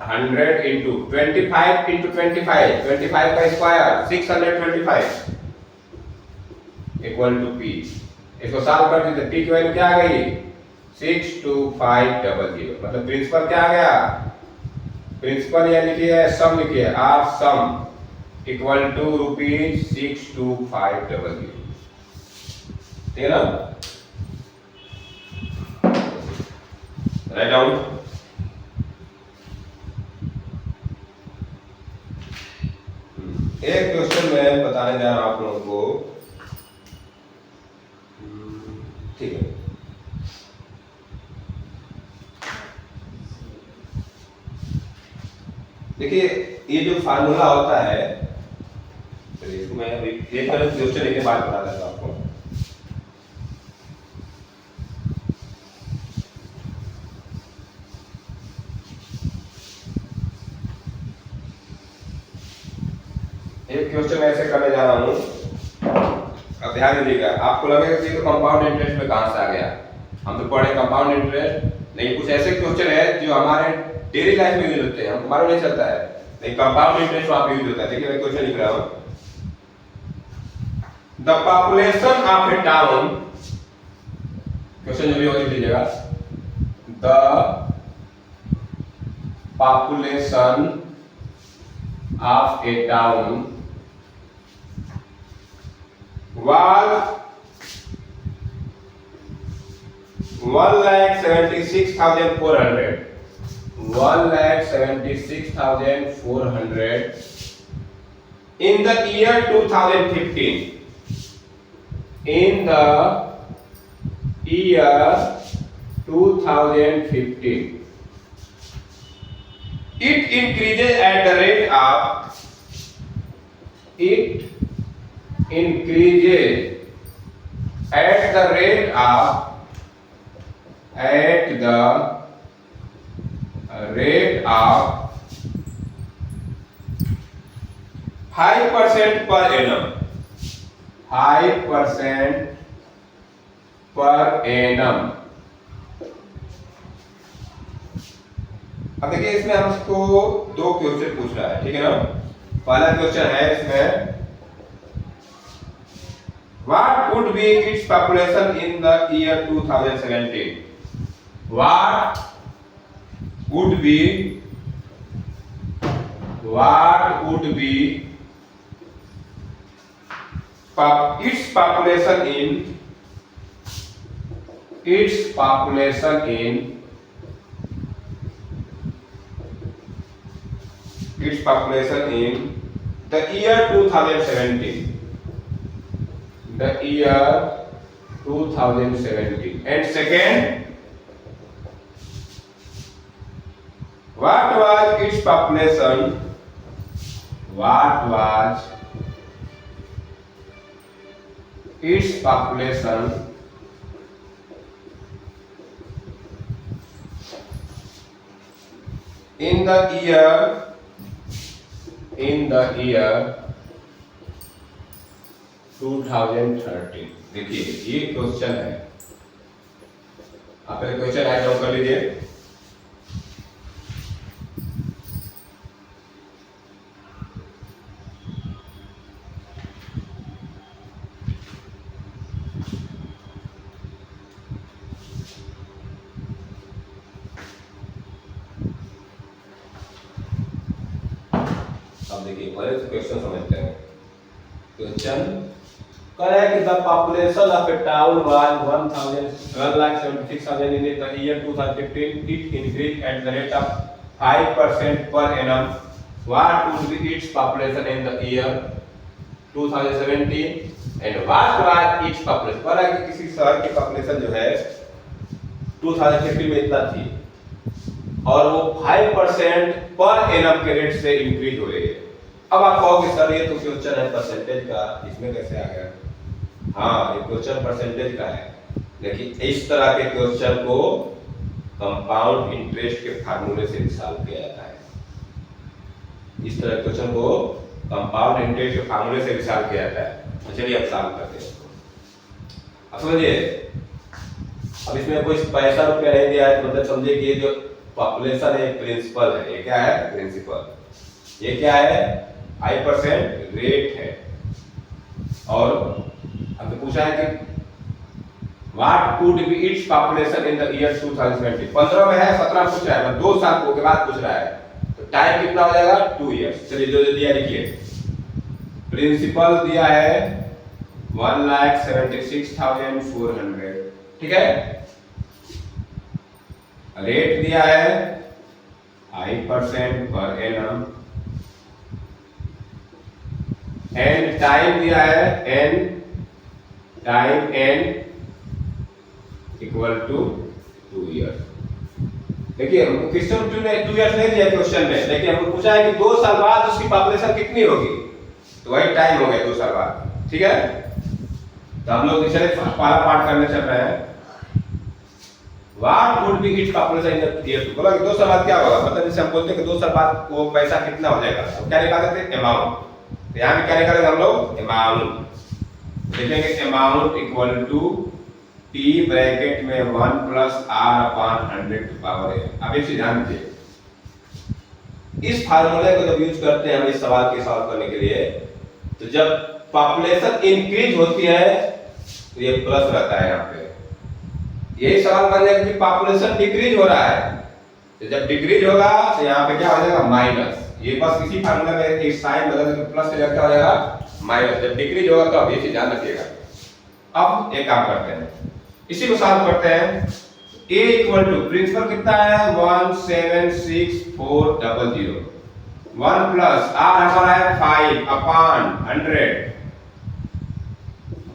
100 इंटू 25 इंटू 25, 25 का स्क्वायर 625 इक्वल टू P। इसको सॉल्व कर दीजिए। P की वैल्यू क्या आ गई? 62500। मतलब प्रिंसिपल क्या आ गया? प्रिंसिपल ये लिखिए, सम लिखिए, आर सम इक्वल टू ₹62500। ठीक है ना? Write down. एक क्वेश्चन मैं बताने जा रहा हूं आप लोगों को, ठीक है? देखिए ये जो फार्मूला होता है, चलिए इसको मैं अभी एक तरह से क्वेश्चन लेके बात बता देता हूं आपको। एक क्वेश्चन ऐसे करने जा रहा हूं, अब ध्यान दीजिएगा। आपको लगेगा कि तो कंपाउंड इंटरेस्ट में कहां से आ गया, हम तो पढ़े कंपाउंड इंटरेस्ट, नहीं कुछ ऐसे क्वेश्चन है जो हमारे डेली लाइफ में यूज होते हैं, हमको मालूम नहीं चलता है, नहीं कंपाउंड इंटरेस्ट वहां पे यूज होता है। देखिए मैं क्वेश्चन लिख रहा हूं। The population of A town, question जो भी हो लिख लीजिएगा। The population of A town was 1,76,400 in the year 2015. In the year 2015, it increases at the rate of at the rate of 5% per annum. 5% per annum. अब देखिए इसमें हमको दो क्वेश्चन पूछ रहा है, ठीक है ना? पहला क्वेश्चन है इसमें What would be its population in the year 2017? What would be its population in the year 2017? The year 2017. And second, what was its population? What was its population in the year 2013? देखिए ये question है, आप पहले question write down कर लीजिए। अब देखिए पहले तो क्वेश्चन समझते हैं। क्वेश्चन कह रहा है कि the population of A town was 1,76,000 in the year 2015. It increase at the rate of 5% per annum. What would be its population in the year 2017 and what was its population? कह रहा है कि किसी शहर की पॉपुलेशन जो है 2015 में इतना थी और वो 5% पर एनम के रेट से इंक्रीज हो रही है। अब आप कहोगे सर ये तो क्वेश्चन है परसेंटेज का, इसमें कैसे आ गया? हाँ, ये क्वेश्चन परसेंटेज का है, लेकिन इस तरह के क्वेश्चन को कंपाउंड इंटरेस्ट के फार्मूले से सॉल्व किया जाता है। इस तरह के क्वेश्चन को कंपाउंड इंटरेस्ट के फार्मूले से सॉल्व किया जाता है। तो चलिए अब सॉल्व करते हैं इसको। अब समझिए, अब इसमें कोई पैसा रुपया नहीं दिया है, मतलब समझिए कि ये जो पॉपुलेशन है प्रिंसिपल है। ये क्या है? प्रिंसिपल। ये क्या है? 5% रेट है। और अब पूछा है कि what would be its population in the year 2020? 15 में है, 17 पूछ रहा है, मतलब 2 साल के बाद पूछ रहा है, तो टाइम कितना हो जाएगा? 2 इयर्स। चलिए जो दिया लिखिए। प्रिंसिपल दिया है 1,76,400, ठीक है। रेट दिया है 5% पर एनम, एंड टाइम दिया है time n equal to 2 years. देखिए हमको क्वेश्चन 2 इयर्स नहीं दिया क्वेश्चन में, लेकिन हमको पूछा है कि 2 साल बाद उसकी पॉपुलेशन कितनी होगी, तो वही टाइम हो गया 2 साल बाद, ठीक है। तो हम लोग चलिए पहला पार्ट करने चल रहे हैं। What would be its population in the year 2? बोला कि 2 साल बाद क्या होगा, मतलब जैसे हम बोलते हैं कि 2 साल बाद वो पैसा कितना हो जाएगा, तो क्या निकाल देते हैं? अमाउंट। तो यहाँ पे क्या निकालेंगे हम लोग? अमाउंट। लिखेंगे amount equal to p bracket में 1 plus r upon 100 to power n। अब एक चीज ध्यान दीजिए, इस फार्मूले को जब यूज करते हैं हम इस सवाल के सॉल्व करने के लिए, तो जब पॉपुलेशन इंक्रीज होती है तो ये प्लस रहता है यहाँ पे। यही सवाल बन जाएगा कि पॉपुलेशन डिक्रीज हो रहा है, तो जब डिक्रीज होगा तो यहाँ पे क्या हो जाएगा? माइनस। ये बस इसी फार्मूला में एक साइन बदल के प्लस से क्या हो जाएगा? माइनस। जब डिक्रीज होगा तो अब ये चीज ध्यान रखिएगा। अब एक काम करते हैं, इसी को सॉल्व करते हैं। a इक्वल टू प्रिंसिपल कितना है? 1,76,400। 1 प्लस r हमारा है 5 अपॉन 100,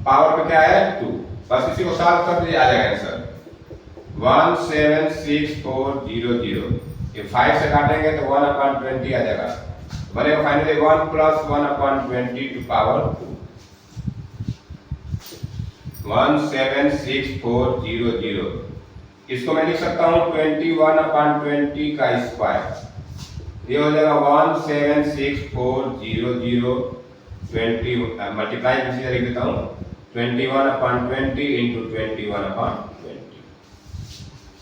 पावर पे क्या है? 2। बस इसी को सॉल्व कर दीजिए, आ जाएगा आंसर 1,76,400। ये 5 से काटेंगे तो 1/20 आ जाएगा, बनेगा फाइनली 1 प्लस 1/20 टू पावर 2। 1,76,400। इसको मैं लिख सकता हूँ 21/20 का स्क्वायर। ये हो जाएगा 1,76,400 20 मल्टीप्लाई इसी तरह लिख देता हूँ 21/20 इंटू 21/20।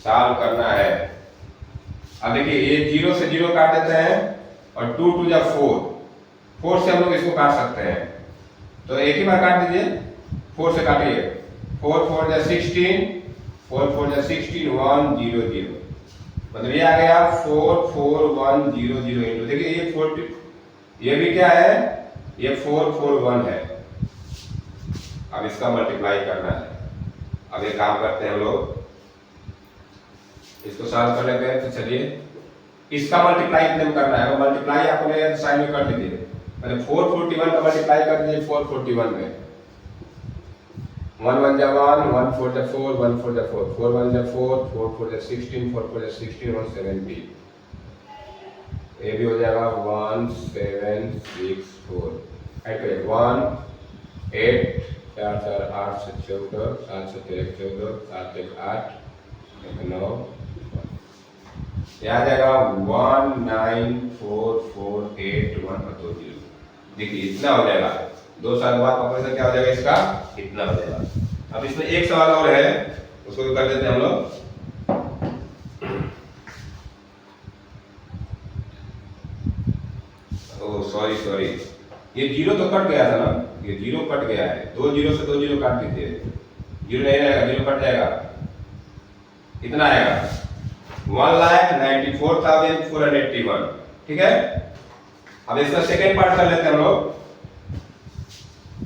सॉल्व करना है। अब देखिए ये 0 से 0 काट देते हैं और 2 2 जा 4 से हम लोग इसको काट सकते हैं, तो एक ही बार काट दीजिए। 4 से काटिए, 4 4 जा 16, 4 4 जा 16, 1 0 0, मतलब ये आ गया 4 4 1 0 0 इंटू, देखिए ये 40, ये भी क्या है, ये 4 4 1 है। अब इसका मल्टीप्लाई करना है। अब ये काम करते हैं हम लोग, इसको सॉल्व कर लेते हैं। तो चलिए इसका मल्टीप्लाई कितने में करना है, वो मल्टीप्लाई आपने साइन में कर दीजिए, मतलब 441 का मल्टीप्लाई कर दीजिए 441 में, 1 1 जा 1, 1 4 जा 4, 1 4 जा 4, 4 1 जा 4, 4 4 जा 16, 4 4 जा 16, 1 70, ये भी हो जाएगा 1 7 6 4, ऐड करिए 1 8 4 4 8 से 14, 7 से 13 14, 7 1 8 9, याद आएगा 1 9 4 4 8 1 और 2 0। देखिए इतना हो जाएगा, 2 साल बाद ऑपरेशन क्या हो जाएगा इसका, इतना हो जाएगा। अब इसमें एक सवाल और है, उसको भी कर देते हैं हम लोग। ओ सॉरी, ये जीरो तो कट गया था ना, ये जीरो कट गया है, 2 जीरो से 2 जीरो काट दीजिए, जीरो नहीं रहेगा, जीरो कट जाएगा, इतना आएगा 1,94,481, ठीक है। अब इसका सेकेंड पार्ट कर लेते हैं हम लोग।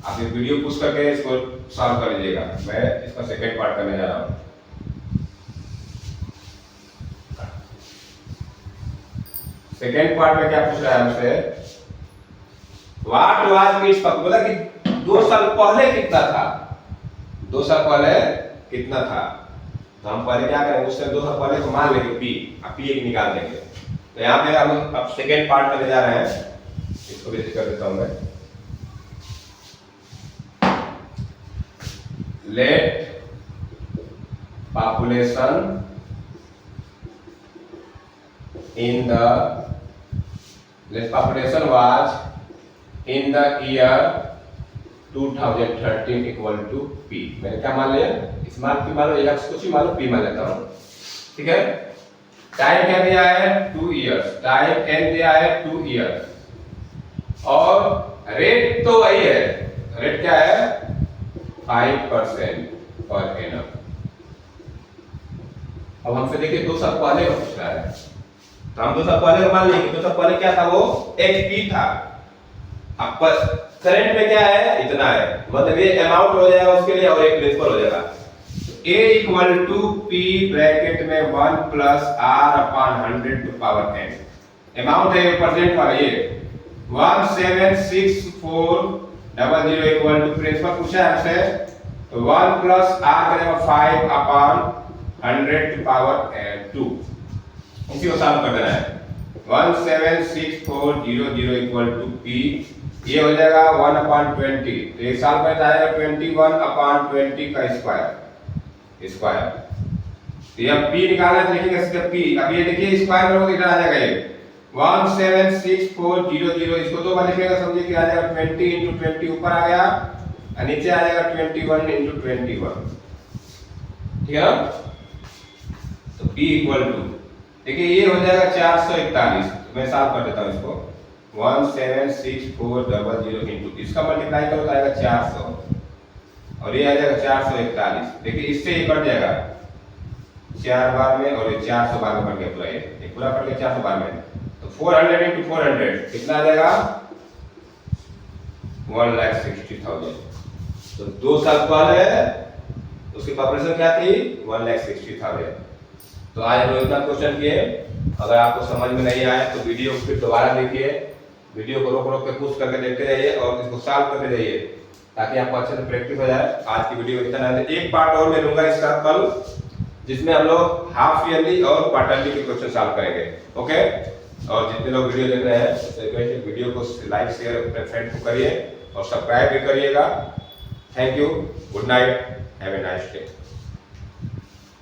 आप ये वीडियो पुश करके इसको सॉल्व कर लीजिएगा, मैं इसका सेकेंड पार्ट करने जा रहा हूं। सेकेंड पार्ट में क्या पूछ रहा है हमसे, व्हाट वाज इट्स, बोला कि 2 साल पहले कितना था, 2 साल पहले कितना था। तो हम पहले क्या करेंगे, उससे 2 साल पहले को मान लेंगे पी, अब पी एक निकाल देंगे। तो यहाँ पे हम अब सेकेंड पार्ट करने जा रहे हैं, इसको भी कर देता हूं मैं। Let population in the, let population was in the year 2013 equal to P. मैंने क्या मान लिया, इस मान पी मान लो, एक कुछ ही मान लो, पी मान लेता हूं, ठीक है। टाइम क्या दिया है 2 इयर्स, टाइम एन दिया है 2 इयर्स, और रेट तो वही है, रेट क्या है 5% पर एनम। अब हमसे देखिए 2 साल पहले का पूछ रहा है, तो हम 2 साल पहले का मान लेंगे, 2 साल पहले क्या था, वो एचपी था। अब करंट में क्या है, इतना है, मतलब ये अमाउंट हो जाएगा उसके लिए, और एक प्रिंसिपल हो जाएगा। A equal to P bracket में 1 plus R upon 100 to power n, amount है परसेंट वाला, ये 1764000 इक्वल टू, प्रिंसिपल पूछा है हमसे, तो 1 प्लस R करेगा 5 अपॉन 100 टू पावर 2, इसी को सॉल्व कर देना है। 1764000 इक्वल टू P, ये हो जाएगा 1 अपॉन 20, तो एक साल में आएगा 21 अपॉन 20 का स्क्वायर, तो ये P निकालना है, लिखेंगे इसका P। अब ये देखिए स्क्वायर करोगे कितना आ जाएगा, ये 1764000, इसको 2 बार लिखेगा, समझिए कि आ जाएगा 20 into 20 ऊपर आ गया, और नीचे आ जाएगा 21 into 21, ठीक है ना। तो P इक्वल टू, देखिए ये हो जाएगा 441, मैं साफ कर देता हूं इसको, 1764000 इंटू, इसका मल्टीप्लाई करो तो आएगा 400, और ये आ जाएगा 441। देखिए इससे ये कट जाएगा 4 बार में, और ये 400 बार में कट गया पूरा, ये पूरा कट गया 400 बार में, तो 400 into 400 कितना आ जाएगा 1,60,000। तो 2 साल पहले उसकी पॉपुलेशन क्या थी 1,60,000। तो आज हम लोग इतना क्वेश्चन किए। अगर आपको समझ में नहीं आया तो वीडियो को फिर दोबारा देखिए, वीडियो को रोक रोक के पुश करके देखते जाइए और इसको सॉल्व करते जाइए, ताकि आपको अच्छे से प्रैक्टिस हो जाए। आज की वीडियो इतना है, एक पार्ट और मैं लूंगा इसका कल, जिसमें हम लोग हाफ ईयरली और क्वार्टरली के क्वेश्चन सॉल्व करेंगे। ओके, और जितने लोग वीडियो देख रहे हैं वीडियो को लाइक शेयर अपने फ्रेंड को करिए और सब्सक्राइब भी करिएगा। Thank you, good night, have a nice day.